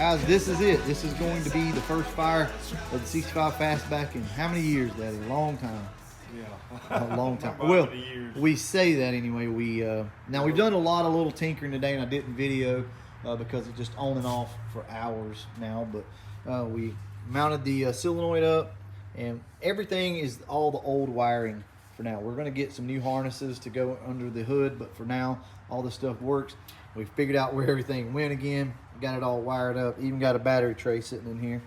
Guys, this is it. This is going to be the first fire of the 65 fastback in how many years, Daddy? A long time. Yeah. A long time. Well, we say that anyway. Now we've done a lot of little tinkering today, and I didn't video because it's just on and off for hours now. But we mounted the solenoid up, and everything is all the old wiring for now. We're going to get some new harnesses to go under the hood, but for now, all this stuff works. We figured out where everything went again. Got it all wired up. Even got a battery tray sitting in here.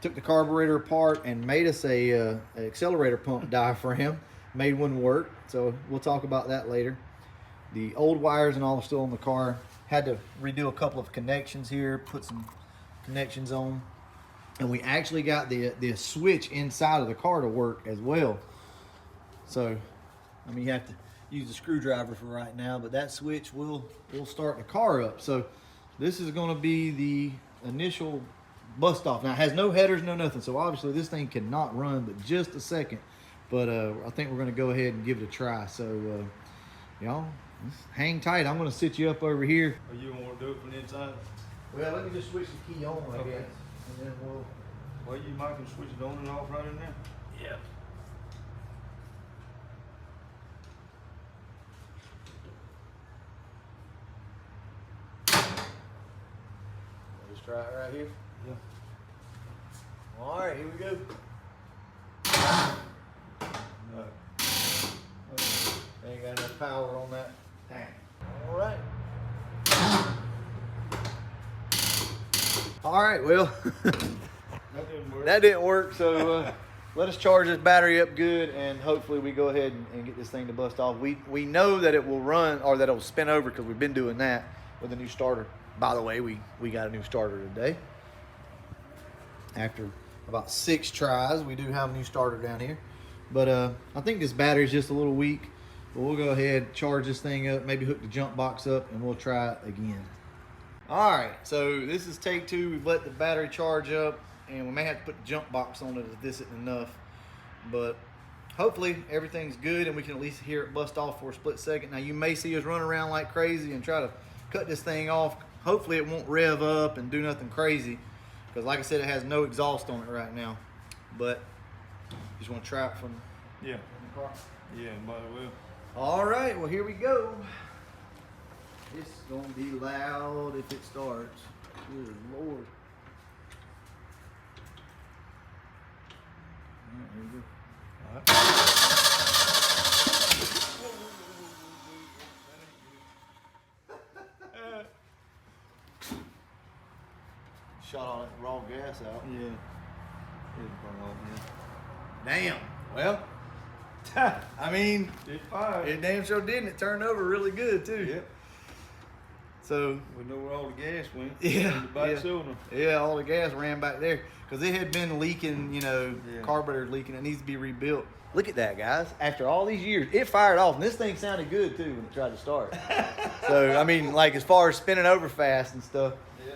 Took the carburetor apart and made us a accelerator pump diaphragm. Made one work, so we'll talk about that later. The old wires and all are still in the car. Had to redo a couple of connections here, put some connections on, and we actually got the switch inside of the car to work as well. So, I mean, you have to use a screwdriver for right now, but that switch will start the car up. So this is going to be the initial bust off. Now it has no headers, no nothing, so obviously this thing cannot run but just a second. But I think we're going to go ahead and give it a try. So y'all hang tight. I'm going to sit you up over here. Oh, you don't want to do it from the inside? Well, let me just switch the key on, I guess, and then we'll. Well, you might can switch it on and off right in there. Yeah. Let's try it right here. Yeah. All right, here we go. No. Ain't got enough power on that tank. All right. All right, well, That didn't work. that didn't work, so let us charge this battery up good, and hopefully we go ahead and get this thing to bust off. We know that it will run, or that it will spin over, because we've been doing that with a new starter. By the way, we got a new starter today. After about 6 tries, we do have a new starter down here. But I think this battery's just a little weak. But we'll go ahead, charge this thing up, maybe hook the jump box up, and we'll try it again. All right, so this is take 2. We've let the battery charge up, and we may have to put the jump box on it if this isn't enough. But hopefully everything's good, and we can at least hear it bust off for a split second. Now you may see us run around like crazy and try to cut this thing off. Hopefully it won't rev up and do nothing crazy, because like I said, it has no exhaust on it right now. But just want to try it from Yeah. the car. Yeah, might as well. All right, well, here we go. It's gonna be loud if it starts. Good Lord. All right, here we go. All right. Shot all that raw gas out. Yeah. It'll burn off, Damn. Well, I mean, yeah. It fired. it damn sure didn't. It turned over really good too. Yep. So We know where all the gas went. Yeah, In the back yeah. cylinder. yeah, all the gas ran back there because it had been leaking. Yeah. Carburetor leaking. It needs to be rebuilt. Look at that, guys. After all these years, it fired off, and this thing sounded good too when it tried to start. So I mean, like as far as spinning over fast and stuff. Yeah.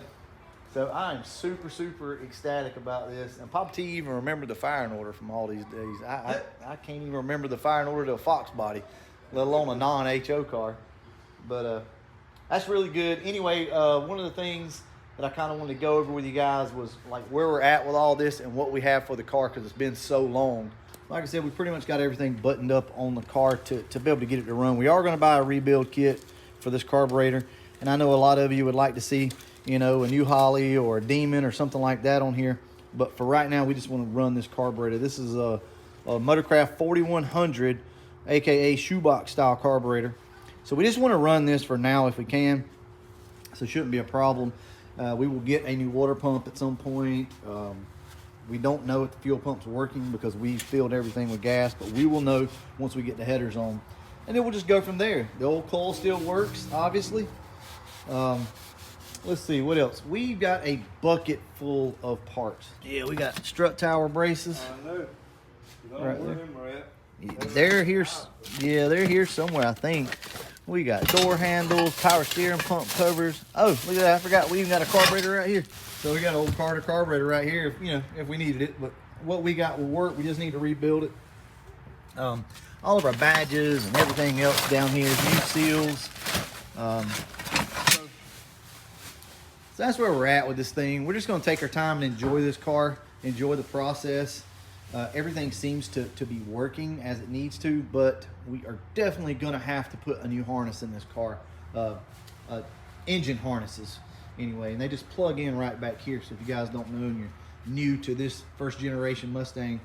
So I am super, super ecstatic about this. And Papa T even remembered the firing order from all these days. I can't even remember the firing order to a Fox body, let alone a non-HO car. But that's really good. Anyway, one of the things that I kind of wanted to go over with you guys was like where we're at with all this and what we have for the car, because it's been so long. Like I said, we pretty much got everything buttoned up on the car to be able to get it to run. We are going to buy a rebuild kit for this carburetor. And I know a lot of you would like to see, you know, a new Holly or a Demon or something like that on here. But for right now, we just want to run this carburetor. This is a Motorcraft 4100, aka shoebox style carburetor. So we just want to run this for now if we can. So it shouldn't be a problem. We will get a new water pump at some point. We don't know if the fuel pump's working because we filled everything with gas, but we will know once we get the headers on. And then we'll just go from there. The old coil still works, obviously. Let's see, what else? We've got a bucket full of parts. Yeah, we got strut tower braces. I know. I don't Right know where there. them are at. They're here. Yeah, they're here somewhere, I think. We got door handles, power steering pump covers. Oh, look at that! I forgot we even got a carburetor right here. So we got an old Carter carburetor right here, if we needed it. But what we got will work. We just need to rebuild it. All of our badges and everything else down here, new seals. So that's where we're at with this thing. We're just going to take our time and enjoy this car, enjoy the process. Everything seems to be working as it needs to, but we are definitely going to have to put a new harness in this car. Engine harnesses anyway, and they just plug in right back here. So if you guys don't know and you're new to this first generation Mustang,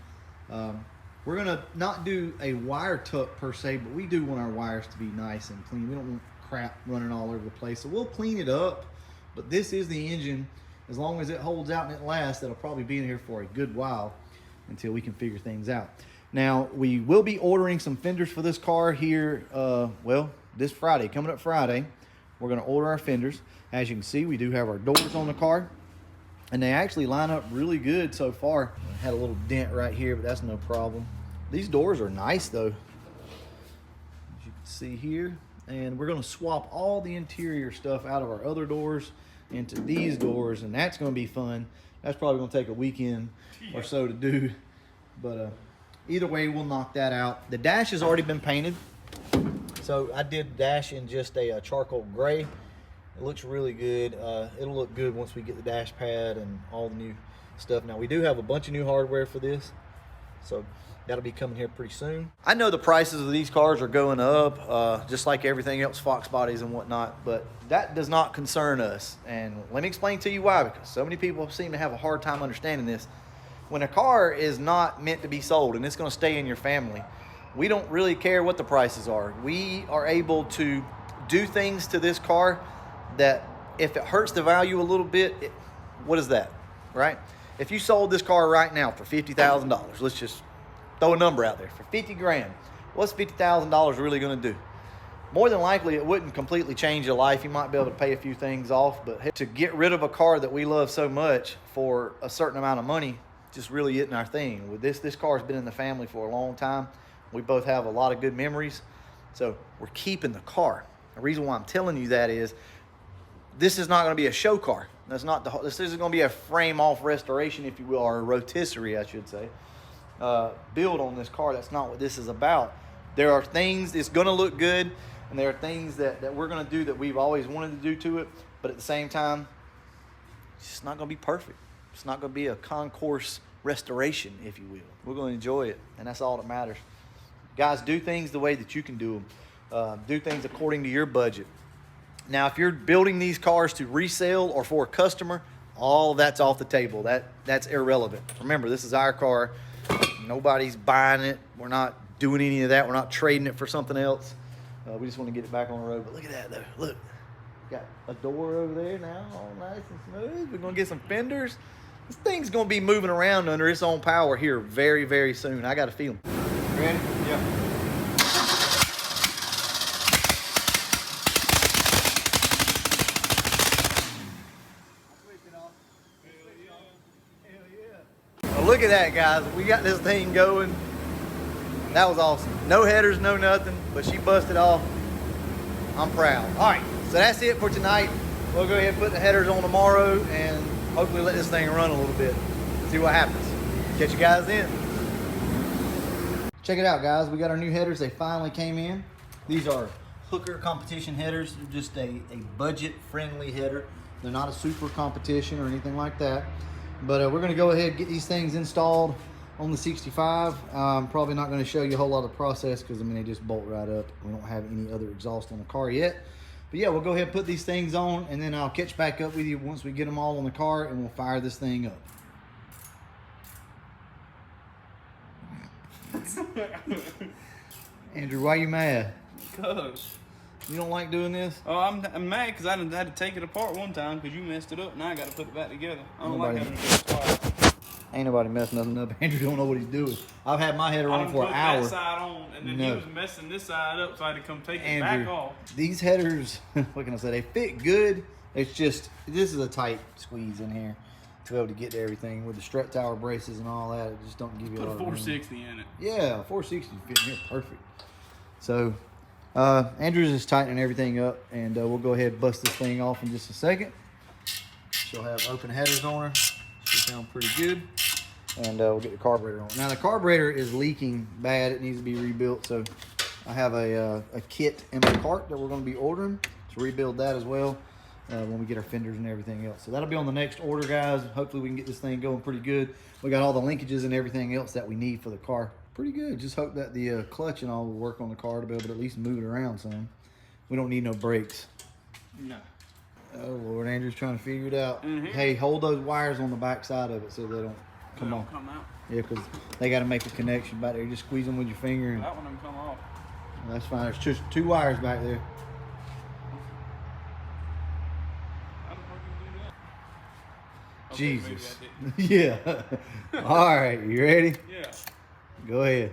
we're going to not do a wire tuck per se, but we do want our wires to be nice and clean. We don't want crap running all over the place, so we'll clean it up. But this is the engine. As long as it holds out and it lasts, it'll probably be in here for a good while until we can figure things out. Now, we will be ordering some fenders for this car here, well, this Friday, coming up Friday. We're gonna order our fenders. As you can see, we do have our doors on the car, and they actually line up really good so far. I had a little dent right here, but that's no problem. These doors are nice though, as you can see here. And we're gonna swap all the interior stuff out of our other doors into these doors, and that's gonna be fun. That's probably gonna take a weekend or so to do, but either way, we'll knock that out. The dash has already been painted. So I did the dash in just a charcoal gray. It looks really good. It'll look good once we get the dash pad and all the new stuff. Now, we do have a bunch of new hardware for this, so that'll be coming here pretty soon. I know the prices of these cars are going up, just like everything else, Fox bodies and whatnot, but that does not concern us. And let me explain to you why, because so many people seem to have a hard time understanding this. When a car is not meant to be sold and it's going to stay in your family, we don't really care what the prices are. We are able to do things to this car that if it hurts the value a little bit, what is that, right? If you sold this car right now for $50,000, let's just throw a number out there, for 50 grand, what's $50,000 really going to do? More than likely, it wouldn't completely change your life. You might be able to pay a few things off, but to get rid of a car that we love so much for a certain amount of money just really isn't our thing. With this car's been in the family for a long time. We both have a lot of good memories, so we're keeping the car. The reason why I'm telling you that is this is not going to be a show car. This is going to be a frame-off restoration, if you will, or a rotisserie, I should say. Build on this car. That's not what this is about. There are things it's going to look good, and there are things that we're going to do that we've always wanted to do to it, but at the same time, it's just not going to be perfect. It's not going to be a concourse restoration, if you will. We're going to enjoy it, and that's all that matters. Guys, do things the way that you can do them. Do things according to your budget. Now, if you're building these cars to resell or for a customer, all that's off the table. That's irrelevant. Remember, this is our car. Nobody's buying it. We're not doing any of that. We're not trading it for something else. We just want to get it back on the road. But look at that, though. Look. Got a door over there now, all nice and smooth. We're going to get some fenders. This thing's going to be moving around under its own power here very, very soon. I got a feeling. Ready? Yeah. Well, look at that, guys. We got this thing going. That was awesome. No headers, no nothing, but she busted off. I'm proud. All right, so that's it for tonight. We'll go ahead and put the headers on tomorrow and hopefully let this thing run a little bit. See what happens. Catch you guys then. Check it out, guys. We got our new headers. They finally came in. These are Hooker competition headers. They're just a budget-friendly header. They're not a super competition or anything like that. But we're going to go ahead and get these things installed on the 65. I'm probably not going to show you a whole lot of the process because, I mean, they just bolt right up. We don't have any other exhaust on the car yet. But yeah, we'll go ahead and put these things on, and then I'll catch back up with you once we get them all on the car, and we'll fire this thing up. Andrew, why you mad? Cuz. You don't like doing this? Oh, I'm mad because I had to take it apart one time because you messed it up. Now I got to put it back together. I don't like having to do it twice. Ain't nobody messing nothing up. Andrew don't know what he's doing. I've had my header on for an hour. That side on, and then he was messing this side up, so I had to come take it back off. These headers, what can I say? They fit good. It's just, this is a tight squeeze in here to be able to get to everything with the strut tower braces and all that. It just don't give you a lot of room. Put a 460 in it. Yeah, 460 fit in here perfect. So, Andrew's just tightening everything up, and we'll go ahead and bust this thing off in just a second. She'll have open headers on her. Should sound pretty good. And we'll get the carburetor on. Now, the carburetor is leaking bad. It needs to be rebuilt, so I have a kit in my cart that we're going to be ordering to rebuild that as well. when we get our fenders and everything else. So that'll be on the next order, guys. Hopefully we can get this thing going pretty good. We got all the linkages and everything else that we need for the car. Pretty good. Just hope that the clutch and all will work on the car to be able to at least move it around some. We don't need no brakes. No. Oh, Lord, Andrew's trying to figure it out. Mm-hmm. Hey, hold those wires on the back side of it so they don't come off. Come out. Yeah, because they got to make a connection back there. You just squeeze them with your finger. And That one don't come off. that's fine. There's just 2 wires back there. How the fuck you do that? Okay, Jesus. maybe I didn't. Yeah. All right, you ready? Yeah. Go ahead.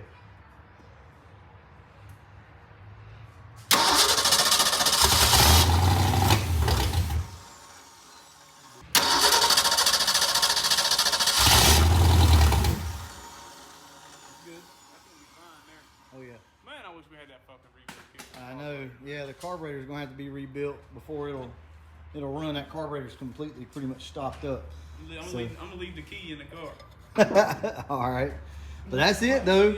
Oh yeah. Man, I wish we had that fucking rebuild kit. I know. Yeah, the carburetor's gonna have to be rebuilt before it'll run. That carburetor's completely pretty much stopped up. I'm gonna leave the key in the car. All right, but that's it though.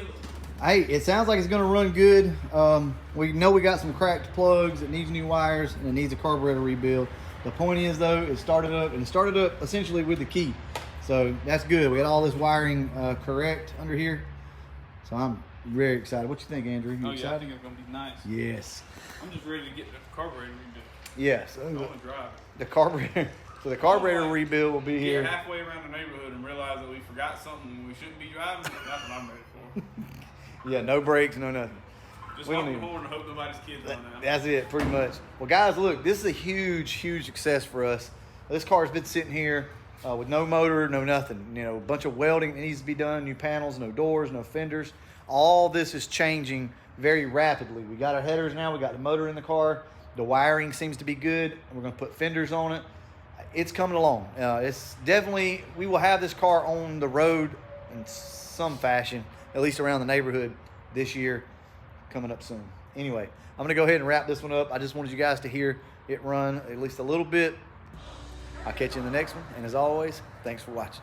Hey, it sounds like it's gonna run good. We know we got some cracked plugs. It needs new wires and it needs a carburetor rebuild. The point is though, it started up essentially with the key. So that's good. We got all this wiring correct under here. So I'm very excited. What you think, Andrew? You Oh excited? yeah, I think it's gonna be nice. Yes. I'm just ready to get the carburetor rebuilt. Yes. I want to drive it. The carburetor. So the carburetor rebuild will be Get here. halfway around the neighborhood and realize that we forgot something we shouldn't be driving. That's what I'm ready for. Yeah, no brakes, no nothing. Just We honk don't the need- horn and hope nobody's kids on now. That's it, pretty much. Well, guys, look, this is a huge, huge success for us. This car's been sitting here with no motor, no nothing. You know, a bunch of welding that needs to be done, new panels, no doors, no fenders. All this is changing very rapidly. We got our headers now. We got the motor in the car. The wiring seems to be good. We're going to put fenders on it. It's coming along. It's definitely, we will have this car on the road in some fashion, at least around the neighborhood this year, coming up soon. Anyway, I'm going to go ahead and wrap this one up. I just wanted you guys to hear it run at least a little bit. I'll catch you in the next one. And as always, thanks for watching.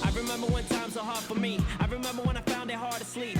I remember when times were hard for me. I remember when I found it hard to sleep.